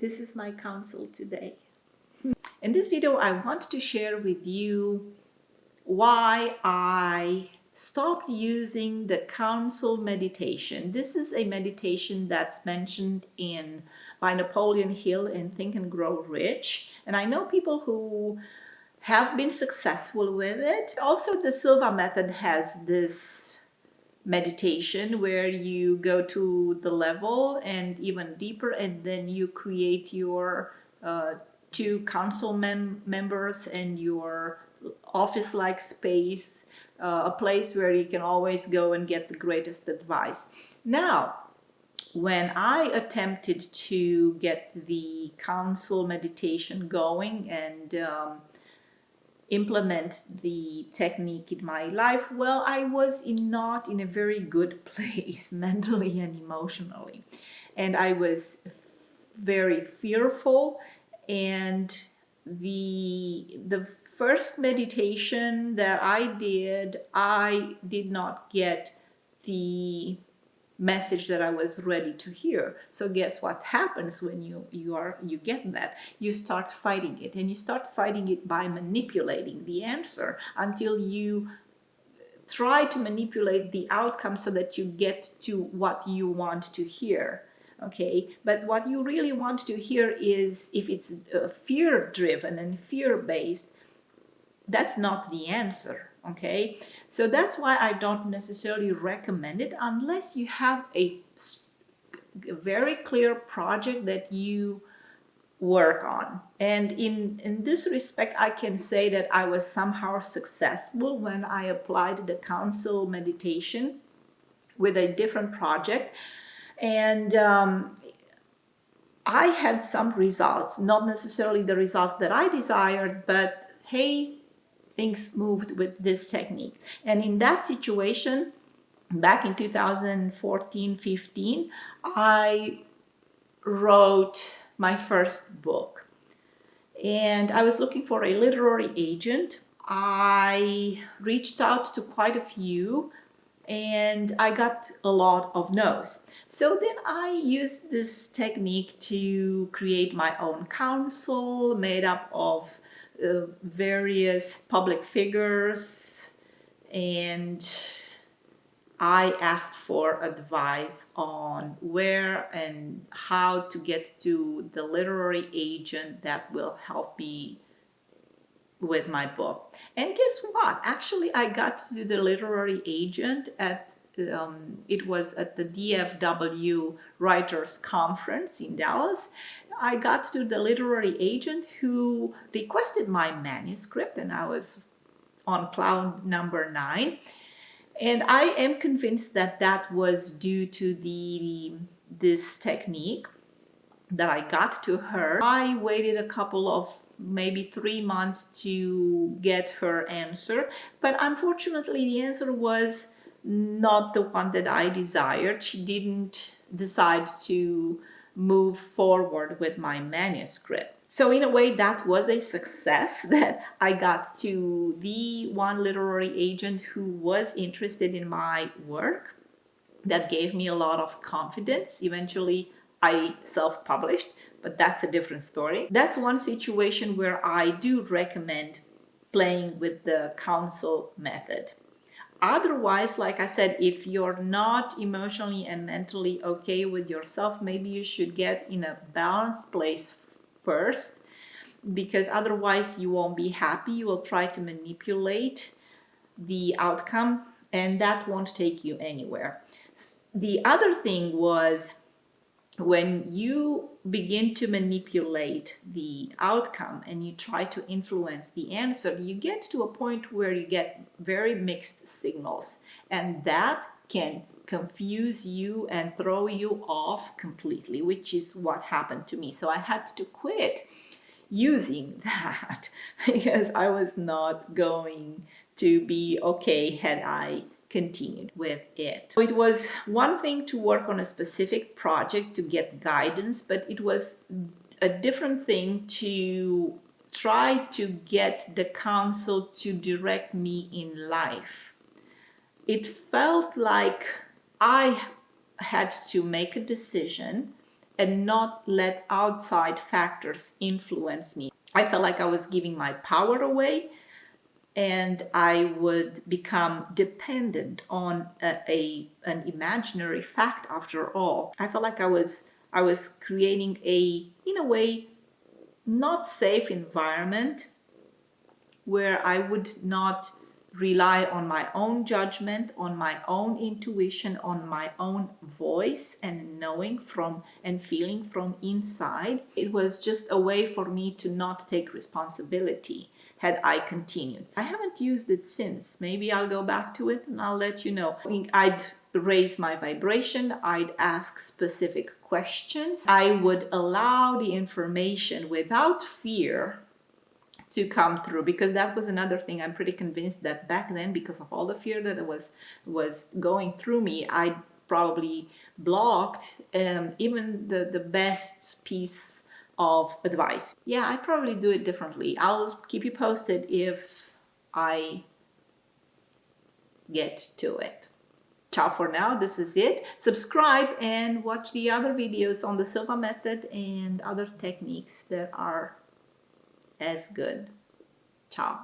this is my counsel today. In this video, I want to share with you why I stopped using the counsel meditation. This is a meditation that's mentioned by Napoleon Hill in Think and Grow Rich. And I know people who have been successful with it. Also, the Silva Method has this meditation where you go to the level and even deeper, and then you create your two council members and your office-like space, a place where you can always go and get the greatest advice. Now, when I attempted to get the council meditation going and implement the technique in my life, well, I was not in a very good place mentally and emotionally, and I was very fearful. And the first meditation that I did not get the message that I was ready to hear. So guess what happens when you get that? You start fighting it, and you start fighting it by manipulating the answer until you try to manipulate the outcome so that you get to what you want to hear. Okay, but what you really want to hear is, if it's fear driven and fear based, that's not the answer. Okay, so that's why I don't necessarily recommend it unless you have a very clear project that you work on. And in this respect, I can say that I was somehow successful when I applied the council meditation with a different project. And I had some results, not necessarily the results that I desired, but hey, things moved with this technique. And in that situation, back in 2014-15, I wrote my first book. And I was looking for a literary agent. I reached out to quite a few, and I got a lot of no's. So then I used this technique to create my own council made up of various public figures, and I asked for advice on where and how to get to the literary agent that will help me with my book. And guess what? Actually, I got to the literary agent at it was at the DFW Writers Conference in Dallas. I got to the literary agent who requested my manuscript, and I was on cloud number 9. And I am convinced that that was due to this technique that I got to her. I waited a couple of maybe 3 months to get her answer, but unfortunately the answer was not the one that I desired. She didn't decide to move forward with my manuscript. So in a way, that was a success, that I got to the one literary agent who was interested in my work. That gave me a lot of confidence. Eventually, I self-published, but that's a different story. That's one situation where I do recommend playing with the counsel method. Otherwise, like I said, if you're not emotionally and mentally okay with yourself, maybe you should get in a balanced place first, because otherwise you won't be happy. You will try to manipulate the outcome, and that won't take you anywhere. The other thing was, when you begin to manipulate the outcome and you try to influence the answer, you get to a point where you get very mixed signals, and that can confuse you and throw you off completely, which is what happened to me. So I had to quit using that because I was not going to be okay had I continued with it. So it was one thing to work on a specific project to get guidance, but it was a different thing to try to get the counsel to direct me in life. It felt like I had to make a decision and not let outside factors influence me. I felt like I was giving my power away, and I would become dependent on an imaginary fact. After all, I felt like I was creating a, in a way, not safe environment where I would not rely on my own judgment, on my own intuition, on my own voice and knowing from and feeling from inside. It was just a way for me to not take responsibility had I continued. I haven't used it since. Maybe I'll go back to it and I'll let you know. I'd raise my vibration, I'd ask specific questions, I would allow the information without fear to come through, because that was another thing. I'm pretty convinced that back then, because of all the fear that was going through me, I probably blocked even the best piece of advice. Yeah, I probably do it differently. I'll keep you posted if I get to it. Ciao for now. This is it. Subscribe and watch the other videos on the Silva Method and other techniques that are as good. Ciao.